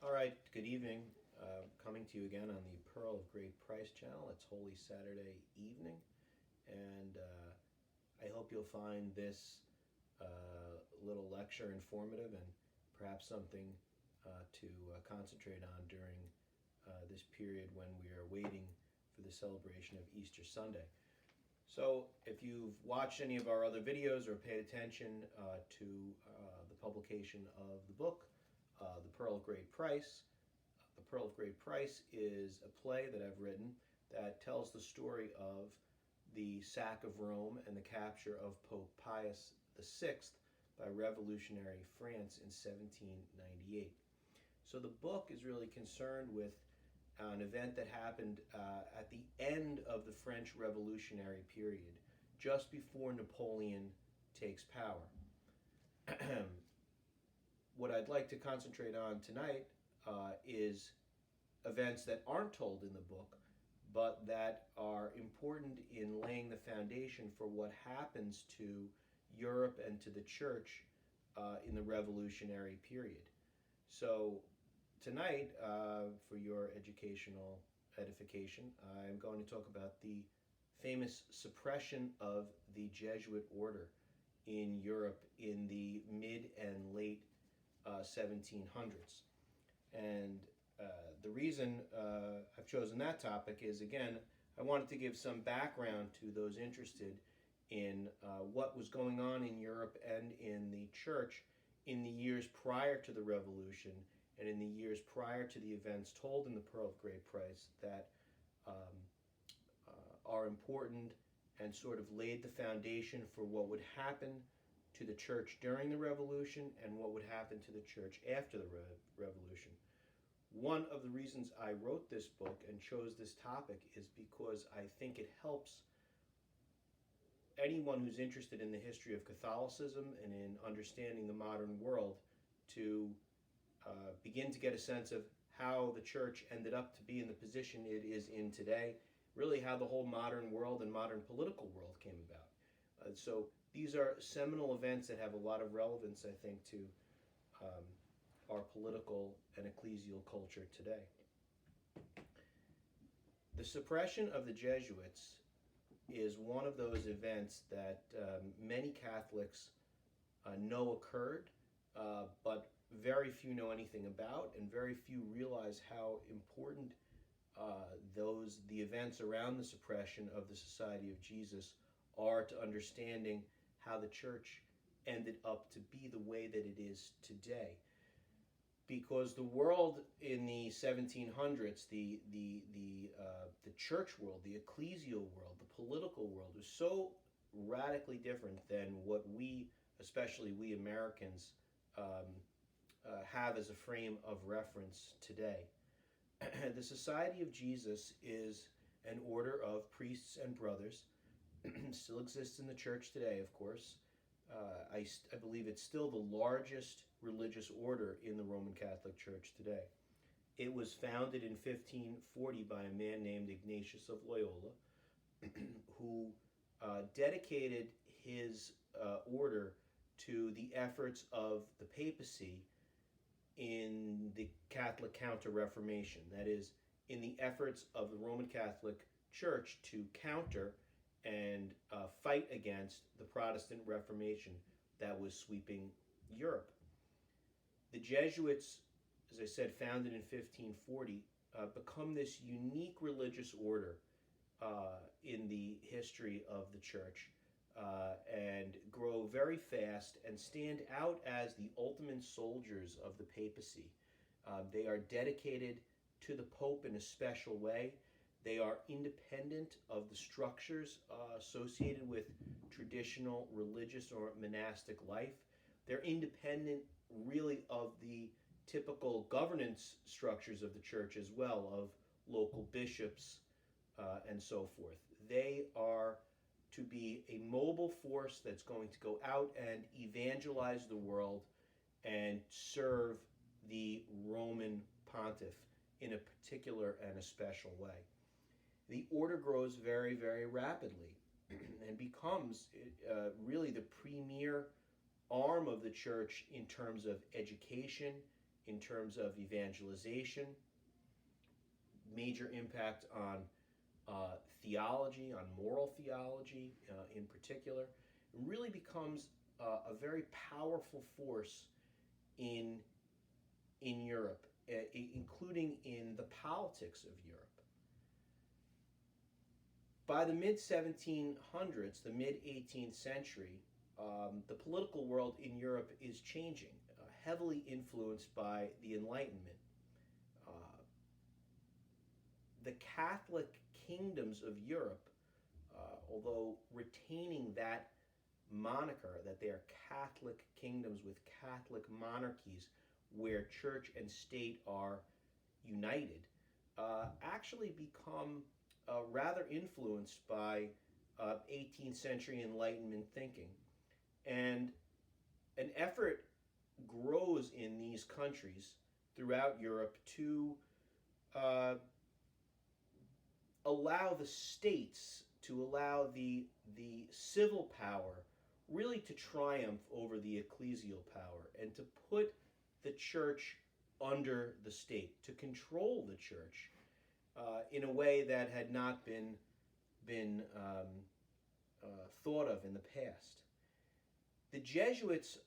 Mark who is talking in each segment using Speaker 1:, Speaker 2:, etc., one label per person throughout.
Speaker 1: All right, good evening. Coming to you again on the Pearl of Great Price channel. It's Holy Saturday evening, and I hope you'll find this little lecture informative and perhaps something to concentrate on during this period when we are waiting for the celebration of Easter Sunday. So if you've watched any of our other videos or paid attention to the publication of the book, The Pearl of Great Price. The Pearl of Great Price is a play that I've written that tells the story of the sack of Rome and the capture of Pope Pius VI by revolutionary France in 1798. So the book is really concerned with an event that happened at the end of the French Revolutionary period, just before Napoleon takes power. What I'd like to concentrate on tonight is events that aren't told in the book, but that are important in laying the foundation for what happens to Europe and to the church in the Revolutionary period. So tonight, for your educational edification, I'm going to talk about the famous suppression of the Jesuit order in Europe in the mid and late 1700s. And the reason I've chosen that topic is, again, I wanted to give some background to those interested in what was going on in Europe and in the church in the years prior to the Revolution and in the years prior to the events told in the Pearl of Great Price that are important and sort of laid the foundation for what would happen to the church during the Revolution and what would happen to the church after the Revolution. One of the reasons I wrote this book and chose this topic is because I think it helps anyone who's interested in the history of Catholicism and in understanding the modern world to begin to get a sense of how the church ended up to be in the position it is in today, really how the whole modern world and modern political world came about. So these are seminal events that have a lot of relevance, I think, to our political and ecclesial culture today. The suppression of the Jesuits is one of those events that many Catholics know occurred, but very few know anything about, and very few realize how important the events around the suppression of the Society of Jesus are to understanding how the church ended up to be the way that it is today. Because the world in the 1700s, the church world, the ecclesial world, the political world, was so radically different than what we, especially we Americans, have as a frame of reference today. The Society of Jesus is an order of priests and brothers. Still exists in the church today, of course. I believe it's still the largest religious order in the Roman Catholic Church today. It was founded in 1540 by a man named Ignatius of Loyola, who dedicated his order to the efforts of the papacy in the Catholic Counter-Reformation. That is, in the efforts of the Roman Catholic Church to counter and fight against the Protestant Reformation that was sweeping Europe. The Jesuits, as I said, founded in 1540, become this unique religious order in the history of the church and grow very fast and stand out as the ultimate soldiers of the papacy. They are dedicated to the Pope in a special way. They are independent of the structures associated with traditional religious or monastic life. They're independent, really, of the typical governance structures of the church as well, of local bishops and so forth. They are to be a mobile force that's going to go out and evangelize the world and serve the Roman pontiff in a particular and a special way. The order grows very, very rapidly and becomes really the premier arm of the church in terms of education, in terms of evangelization, major impact on theology, on moral theology in particular. It really becomes a very powerful force in Europe, including in the politics of Europe. By the mid 1700s, the mid 18th century, the political world in Europe is changing, heavily influenced by the Enlightenment. Uh, the Catholic kingdoms of Europe, although retaining that moniker that they are Catholic kingdoms with Catholic monarchies where church and state are united, actually become rather influenced by 18th century Enlightenment thinking. And an effort grows in these countries throughout Europe to allow the states, to allow the civil power really to triumph over the ecclesial power, and to put the church under the state, to control the church in a way that had not been thought of in the past. The Jesuits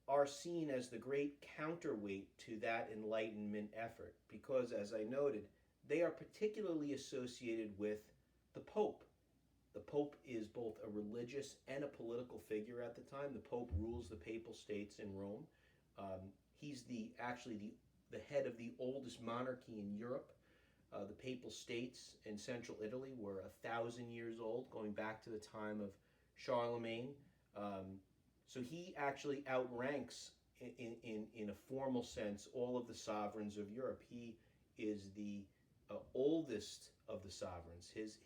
Speaker 1: are seen as the great counterweight to that Enlightenment effort because, as I noted, they are particularly associated with the Pope. The Pope is both a religious and a political figure at the time. The Pope rules the papal states in Rome. He's actually the head of the oldest monarchy in Europe. The papal states in central Italy were 1,000 years old, going back to the time of Charlemagne. So he actually outranks, in a formal sense, all of the sovereigns of Europe. He is the oldest of the sovereigns. His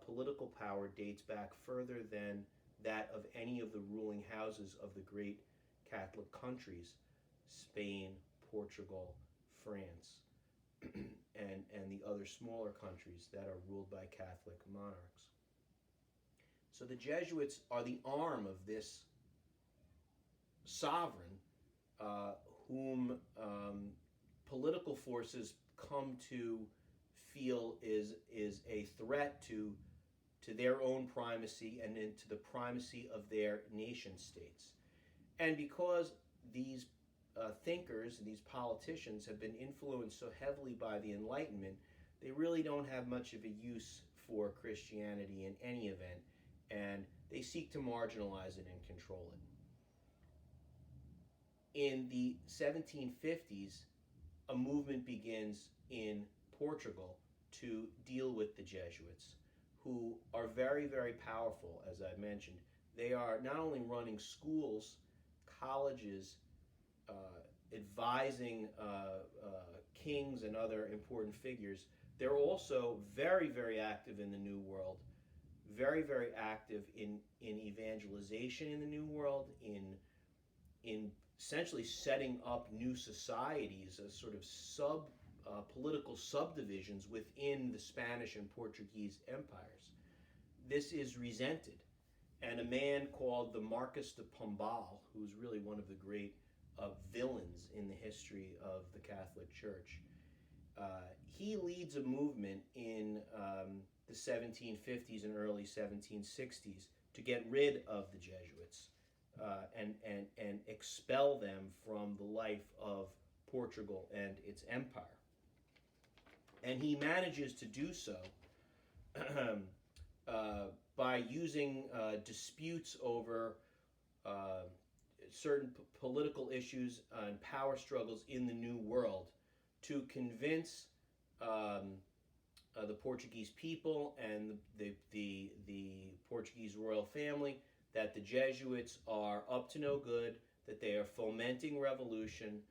Speaker 1: political power dates back further than that of any of the ruling houses of the great Catholic countries, Spain, Portugal, France, and the other smaller countries that are ruled by Catholic monarchs. So the Jesuits are the arm of this sovereign whom political forces come to feel is a threat to their own primacy and into the primacy of their nation states. And because these thinkers and these politicians have been influenced so heavily by the Enlightenment, they really don't have much of a use for Christianity in any event, and they seek to marginalize it and control it. In the 1750s, a movement begins in Portugal to deal with the Jesuits, who are very, very powerful, as I mentioned. They are not only running schools, colleges, advising kings and other important figures, they're also very, very active in the New World, very, very active in evangelization in the New World, in essentially setting up new societies as sort of political subdivisions within the Spanish and Portuguese empires. This is resented. And a man called the Marquis de Pombal, who's really one of the great villains in the history of the Catholic Church, he leads a movement in the 1750s and early 1760s to get rid of the Jesuits and expel them from the life of Portugal and its empire. And he manages to do so by using disputes over certain political issues and power struggles in the New World to convince the Portuguese people and the Portuguese royal family that the Jesuits are up to no good, that they are fomenting revolution,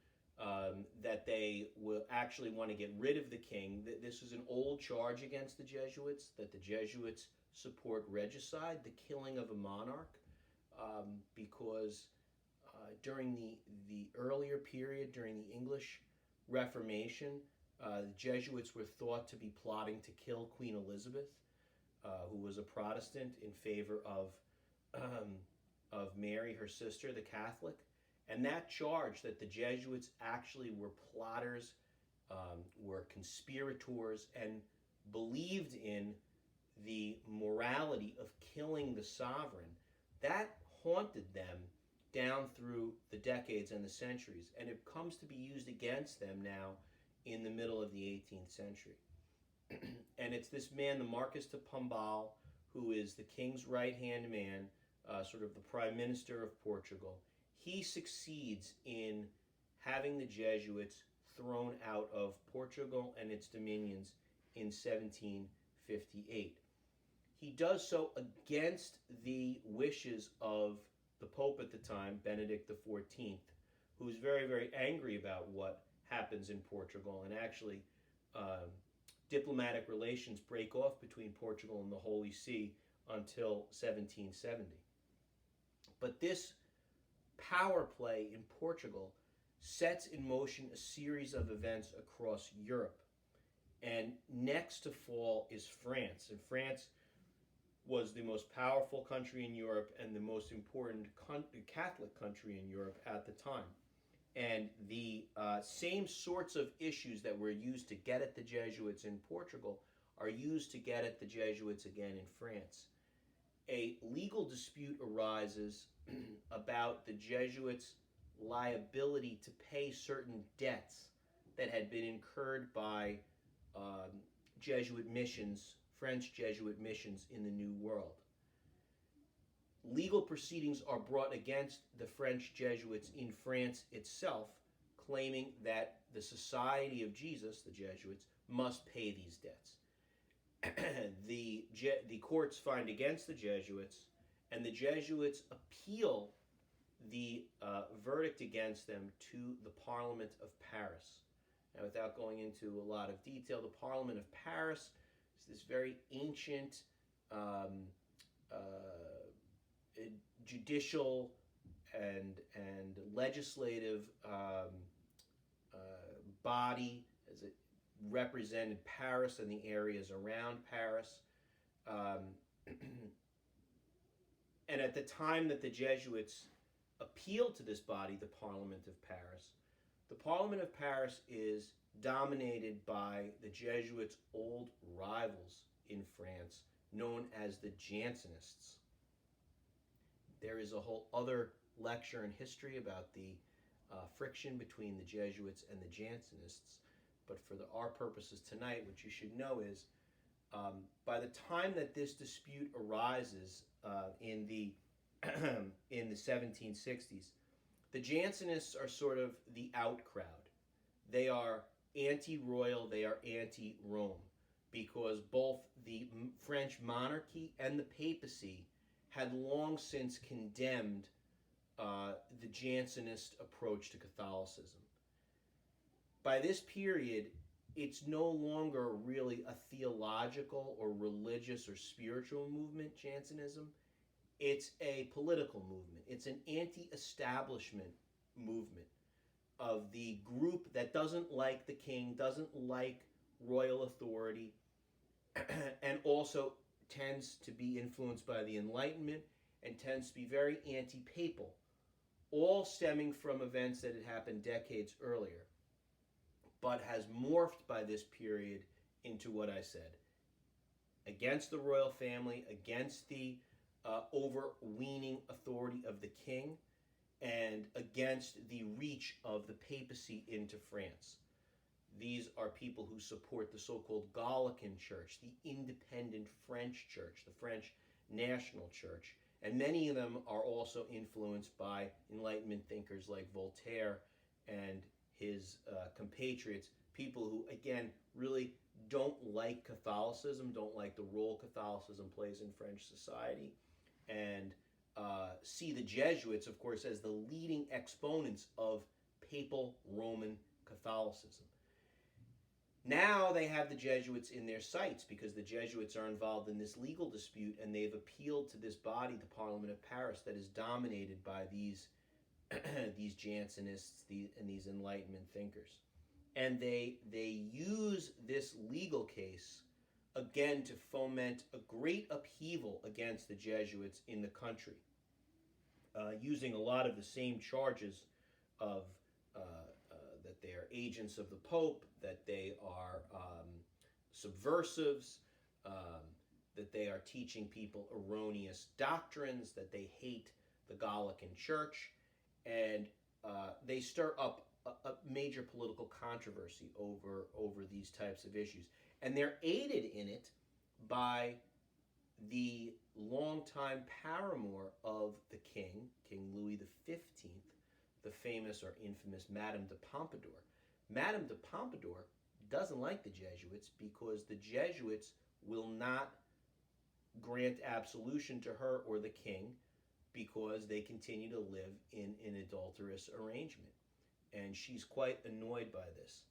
Speaker 1: that they will actually want to get rid of the king. This is an old charge against the Jesuits, that the Jesuits support regicide, the killing of a monarch, because during the earlier period, during the English Reformation, the Jesuits were thought to be plotting to kill Queen Elizabeth, who was a Protestant, in favor of Mary, her sister, the Catholic. And that charge that the Jesuits actually were plotters, were conspirators, and believed in the morality of killing the sovereign, that haunted them down through the decades and the centuries. And it comes to be used against them now in the middle of the 18th century. And it's this man, the Marquis de Pombal, who is the king's right-hand man, sort of the prime minister of Portugal. He succeeds in having the Jesuits thrown out of Portugal and its dominions in 1758. He does so against the wishes of the Pope at the time, Benedict XIV, who's very, very angry about what happens in Portugal, and actually diplomatic relations break off between Portugal and the Holy See until 1770. But this power play in Portugal sets in motion a series of events across Europe. And next to fall is France. And France was the most powerful country in Europe and the most important Catholic country in Europe at the time. And the same sorts of issues that were used to get at the Jesuits in Portugal are used to get at the Jesuits again in France. A legal dispute arises about the Jesuits' liability to pay certain debts that had been incurred by Jesuit missions, French Jesuit missions in the New World. Legal proceedings are brought against the French Jesuits in France itself, claiming that the Society of Jesus, the Jesuits, must pay these debts. The courts find against the Jesuits, and the Jesuits appeal the verdict against them to the Parliament of Paris. Now, without going into a lot of detail, the Parliament of Paris is this very ancient judicial and legislative body, as it represented Paris and the areas around Paris. And at the time that the Jesuits appealed to this body, the Parliament of Paris, the Parliament of Paris is dominated by the Jesuits' old rivals in France, known as the Jansenists. There is a whole other lecture in history about the friction between the Jesuits and the Jansenists, but for our purposes tonight, what you should know is by the time that this dispute arises in the in the 1760s, the Jansenists are sort of the out crowd. They are anti-royal, they are anti-Rome, because both the French monarchy and the papacy had long since condemned the Jansenist approach to Catholicism. By this period, it's no longer really a theological or religious or spiritual movement, Jansenism. It's a political movement. It's an anti-establishment movement of the group that doesn't like the king, doesn't like royal authority, and also tends to be influenced by the Enlightenment and tends to be very anti-papal, all stemming from events that had happened decades earlier, but has morphed by this period into what I said. Against the royal family, against the overweening authority of the king, and against the reach of the papacy into France. These are people who support the so-called Gallican Church, the independent French church, the French national church, and many of them are also influenced by Enlightenment thinkers like Voltaire and his compatriots, people who, again, really don't like Catholicism, don't like the role Catholicism plays in French society, and see the Jesuits, of course, as the leading exponents of papal Roman Catholicism. Now they have the Jesuits in their sights because the Jesuits are involved in this legal dispute, and they've appealed to this body, the Parliament of Paris, that is dominated by these these Jansenists and these Enlightenment thinkers. And they use this legal case, again, to foment a great upheaval against the Jesuits in the country, using a lot of the same charges of that they are agents of the Pope, that they are subversives, um, that they are teaching people erroneous doctrines, that they hate the Gallican Church, and they stir up a major political controversy over these types of issues, and they're aided in it by the longtime paramour of the king, King Louis XV, the famous or infamous Madame de Pompadour. Madame de Pompadour doesn't like the Jesuits because the Jesuits will not grant absolution to her or the king because they continue to live in an adulterous arrangement. And she's quite annoyed by this.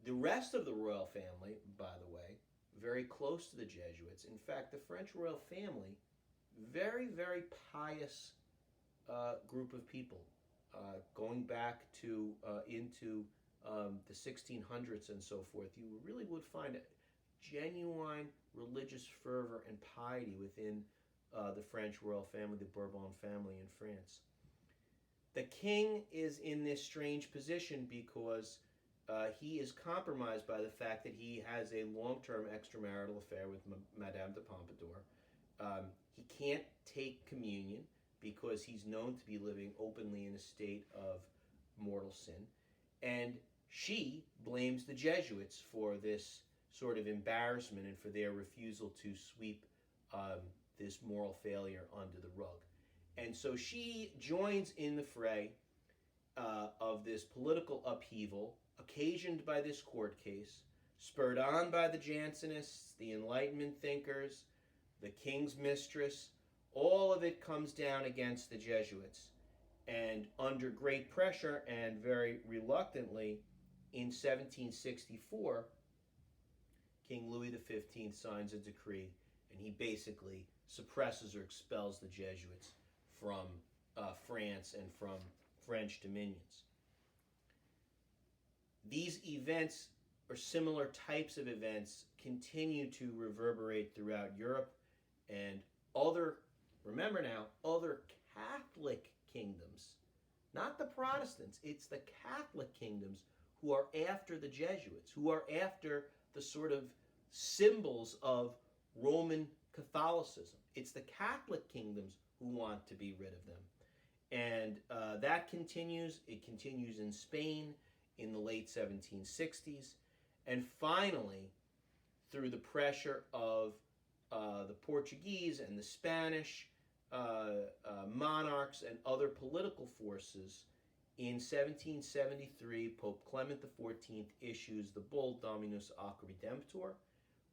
Speaker 1: The rest of the royal family, by the way, very close to the Jesuits. In fact, the French royal family, very, very pious group of people, going back to into the 1600s and so forth. You really would find a genuine religious fervor and piety within the French royal family, the Bourbon family in France. The king is in this strange position because he is compromised by the fact that he has a long-term extramarital affair with Madame de Pompadour. He can't take communion because he's known to be living openly in a state of mortal sin. And she blames the Jesuits for this sort of embarrassment and for their refusal to sweep this moral failure under the rug. And so she joins in the fray of this political upheaval occasioned by this court case, spurred on by the Jansenists, the Enlightenment thinkers, the king's mistress. All of it comes down against the Jesuits. And under great pressure and very reluctantly, in 1764, King Louis XV signs a decree, and he basically suppresses or expels the Jesuits from France and from French dominions. These events, or similar types of events, continue to reverberate throughout Europe, and other Catholic kingdoms, not the Protestants, it's the Catholic kingdoms who are after the Jesuits, who are after the sort of symbols of Roman Catholicism. It's the Catholic kingdoms who want to be rid of them. And that continues. It continues in Spain in the late 1760s. And finally, through the pressure of the Portuguese and the Spanish monarchs and other political forces, in 1773, Pope Clement XIV issues the bull Dominus Ac Redemptor,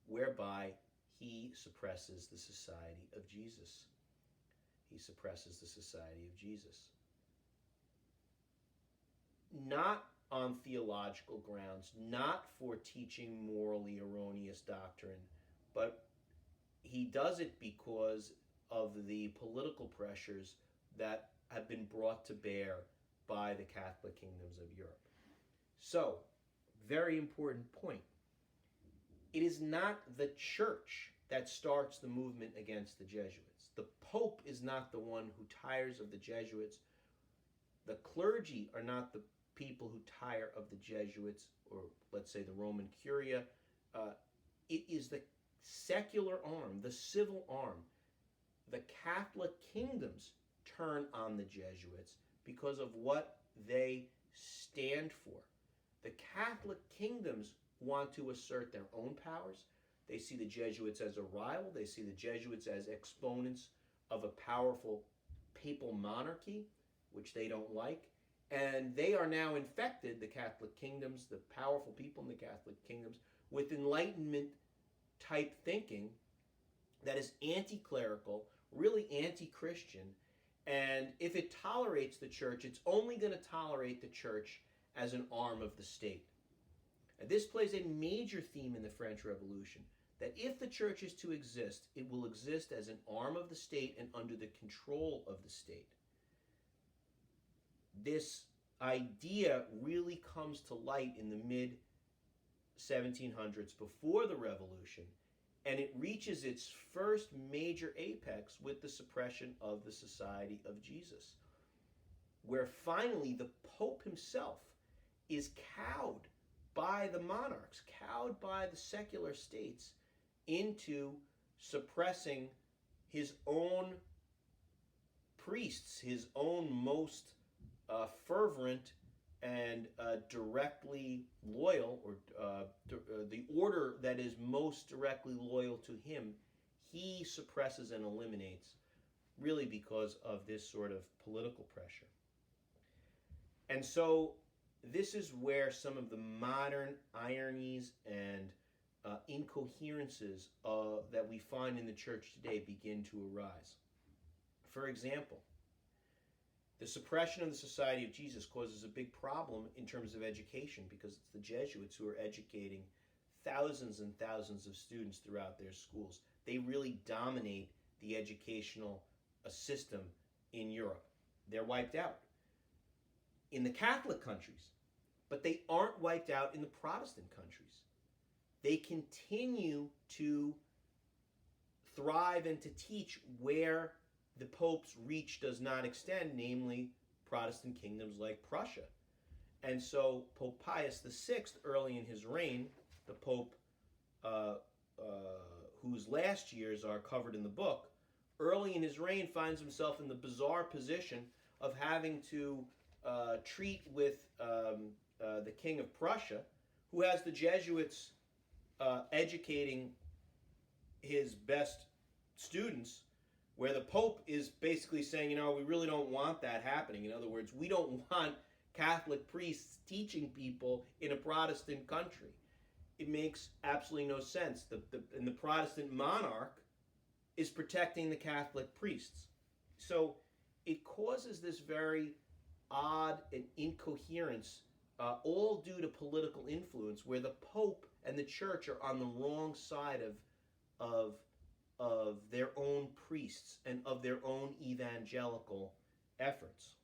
Speaker 1: whereby he suppresses the Society of Jesus. He suppresses the Society of Jesus. Not on theological grounds, not for teaching morally erroneous doctrine, but he does it because of the political pressures that have been brought to bear by the Catholic kingdoms of Europe. So, very important point. It is not the church that starts the movement against the Jesuits. The Pope is not the one who tires of the Jesuits. The clergy are not the people who tire of the Jesuits, or let's say the Roman Curia. It is the secular arm, the civil arm. The Catholic kingdoms turn on the Jesuits because of what they stand for. The Catholic kingdoms want to assert their own powers. They see the Jesuits as a rival. They see the Jesuits as exponents of a powerful papal monarchy, which they don't like. And they are now infected, the Catholic kingdoms, the powerful people in the Catholic kingdoms, with Enlightenment-type thinking that is anti-clerical, really anti-Christian. And if it tolerates the church, it's only going to tolerate the church as an arm of the state. And this plays a major theme in the French Revolution, that if the church is to exist, it will exist as an arm of the state and under the control of the state. This idea really comes to light in the mid-1700s, before the Revolution, and it reaches its first major apex with the suppression of the Society of Jesus. where finally the Pope himself is cowed by the monarchs, cowed by the secular states into suppressing his own priests, his own most fervent and directly loyal, or the order that is most directly loyal to him, he suppresses and eliminates, really because of this sort of political pressure. And so this is where some of the modern ironies and incoherences that we find in the church today begin to arise. For example, the suppression of the Society of Jesus causes a big problem in terms of education, because it's the Jesuits who are educating thousands and thousands of students throughout their schools. They really dominate the educational system in Europe. They're wiped out in the Catholic countries, but they aren't wiped out in the Protestant countries. They continue to thrive and to teach where the Pope's reach does not extend, namely Protestant kingdoms like Prussia. And so Pope Pius VI, early in his reign, the Pope whose last years are covered in the book, early in his reign finds himself in the bizarre position of having to treat with the King of Prussia, who has the Jesuits educating his best students, where the Pope is basically saying, we really don't want that happening. In other words, we don't want Catholic priests teaching people in a Protestant country. It makes absolutely no sense. And the Protestant monarch is protecting the Catholic priests. So it causes this very odd and incoherence, all due to political influence, where the Pope and the Church are on the wrong side of their own priests and of their own evangelical efforts.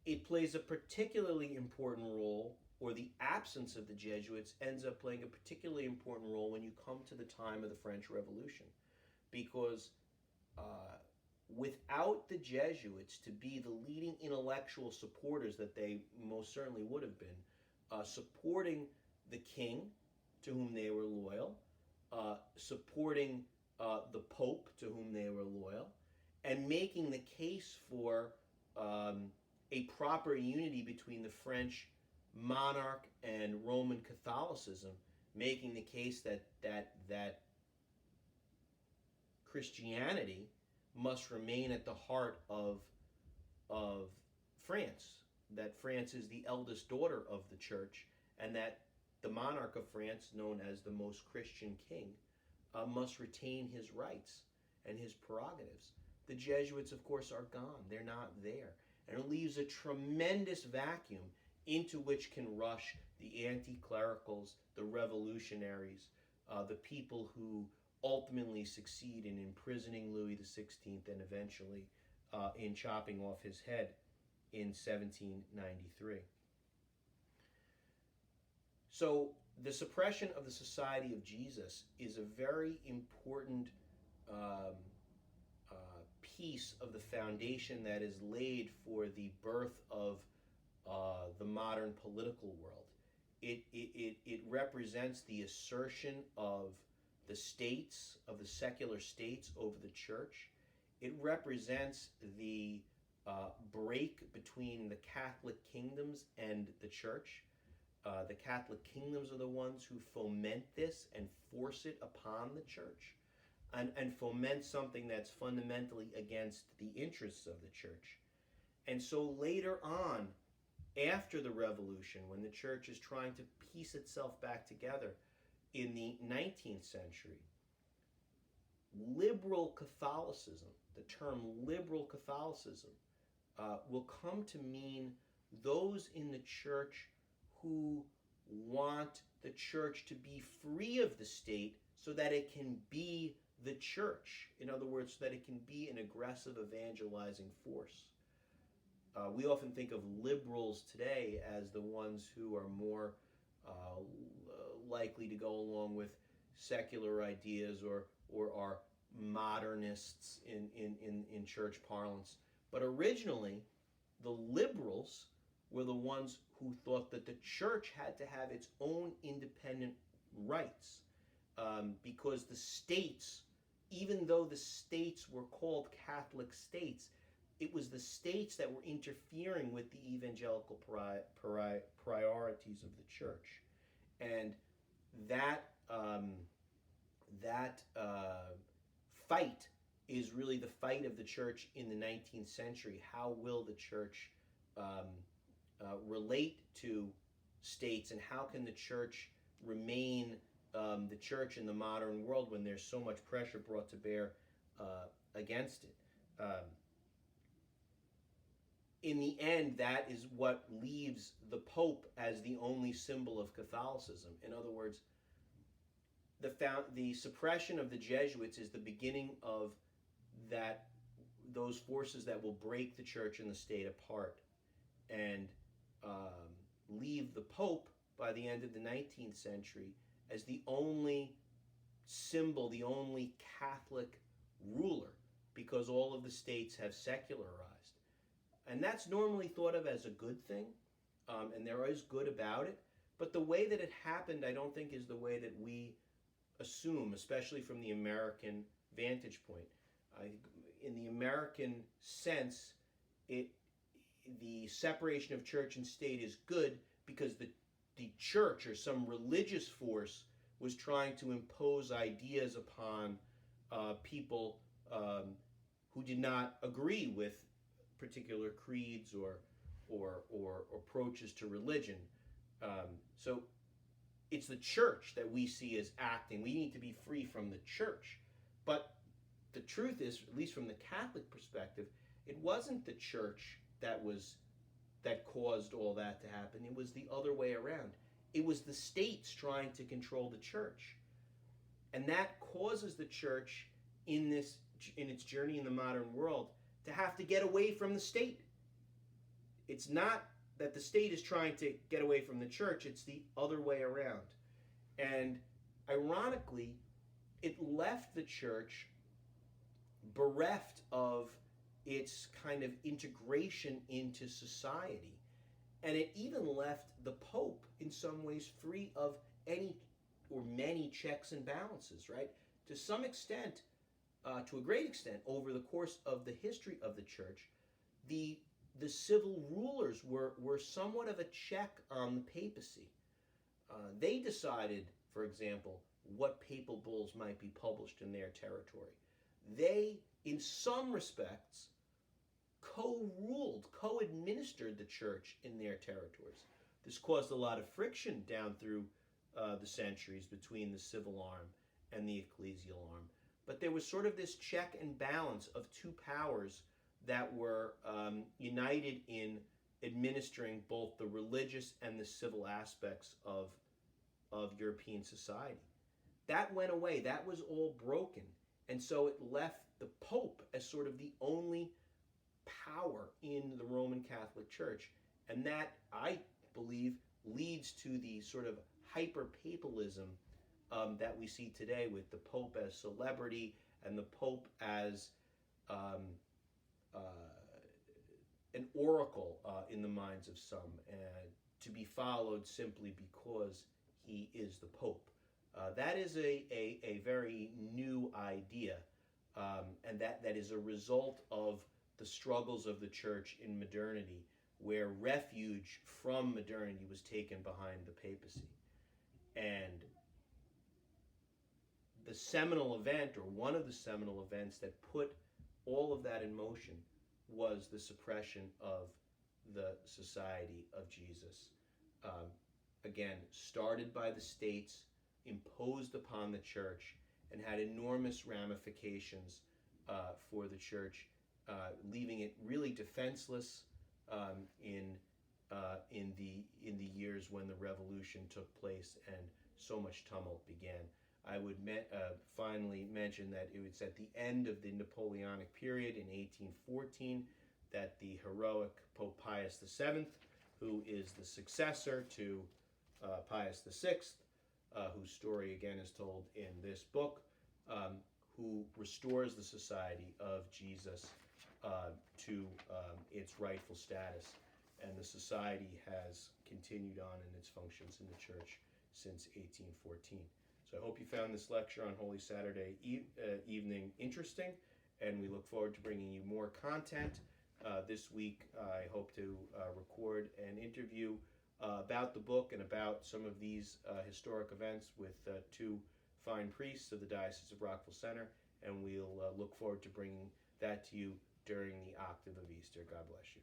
Speaker 1: It plays a particularly important role, or the absence of the Jesuits ends up playing a particularly important role when you come to the time of the French Revolution, because without the Jesuits to be the leading intellectual supporters that they most certainly would have been, supporting the king, to whom they were loyal, supporting the Pope, to whom they were loyal, and making the case for a proper unity between the French monarch and Roman Catholicism, making the case that Christianity must remain at the heart of France, that France is the eldest daughter of the Church, and that the monarch of France, known as the most Christian king, must retain his rights and his prerogatives. The Jesuits, of course, are gone. They're not there. And it leaves a tremendous vacuum into which can rush the anti-clericals, the revolutionaries, the people who ultimately succeed in imprisoning Louis XVI and eventually in chopping off his head in 1793. So the suppression of the Society of Jesus is a very important piece of the foundation that is laid for the birth of the modern political world. It represents the assertion of the states, of the secular states, over the church. It represents the break between the Catholic kingdoms and the church. The Catholic kingdoms are the ones who foment this and force it upon the church, and foment something that's fundamentally against the interests of the church. And so later on, after the Revolution, when the church is trying to piece itself back together in the 19th century, liberal Catholicism, the term liberal Catholicism, will come to mean those in the church who want the church to be free of the state so that it can be the church. In other words, so that it can be an aggressive evangelizing force. We often think of liberals today as the ones who are more likely to go along with secular ideas, or are modernists in church parlance. But originally, the liberals were the ones who thought that the church had to have its own independent rights, because the states, even though the states were called Catholic states, it was the states that were interfering with the evangelical priorities of the church. And that fight is really the fight of the church in the 19th century. How will the church relate to states, and how can the church remain the church in the modern world when there's so much pressure brought to bear against it? In the end, that is what leaves the Pope as the only symbol of Catholicism. In other words, the suppression of the Jesuits is the beginning of those forces that will break the church and the state apart, and leave the Pope by the end of the 19th century as the only symbol, the only Catholic ruler, because all of the states have secularized. And that's normally thought of as a good thing, and there is good about it. But the way that it happened, I don't think, is the way that we assume, especially from the American vantage point. In the American sense, the separation of church and state is good because the church or some religious force was trying to impose ideas upon people who did not agree with particular creeds or approaches to religion. So it's the church that we see as acting. We need to be free from the church. But the truth is, at least from the Catholic perspective, it wasn't the church that caused all that to happen. It was the other way around. It was the states trying to control the church. And that causes the church in its journey in the modern world to have to get away from the state. It's not that the state is trying to get away from the church, it's the other way around. And ironically, it left the church bereft of its kind of integration into society. And it even left the Pope, in some ways, free of any or many checks and balances, right? To some extent, to a great extent, over the course of the history of the church, the civil rulers were somewhat of a check on the papacy. They decided, for example, what papal bulls might be published in their territory. They, in some respects, co-ruled, co-administered the church in their territories. This caused a lot of friction down through the centuries between the civil arm and the ecclesial arm. But there was sort of this check and balance of two powers that were united in administering both the religious and the civil aspects of European society. That went away. That was all broken. And so it left the Pope as sort of the only power in the Roman Catholic Church. And that, I believe, leads to the sort of hyper-papalism that we see today, with the Pope as celebrity and the Pope as an oracle in the minds of some, to be followed simply because he is the Pope. That is a very new idea, and that is a result of the struggles of the church in modernity, where refuge from modernity was taken behind the papacy. And the seminal event, or one of the seminal events that put all of that in motion, was the suppression of the Society of Jesus. Again, started by the states, imposed upon the church, and had enormous ramifications for the church, leaving it really defenseless in the years when the revolution took place and so much tumult began. I would finally mention that it was at the end of the Napoleonic period in 1814 that the heroic Pope Pius VII, who is the successor to Pius VI, whose story again is told in this book, who restores the Society of Jesus to its rightful status. And the society has continued on in its functions in the church since 1814. So I hope you found this lecture on Holy Saturday evening interesting, and we look forward to bringing you more content. This week I hope to record an interview about the book and about some of these historic events with two fine priests of the Diocese of Rockville Center, and we'll look forward to bringing that to you during the octave of Easter. God bless you.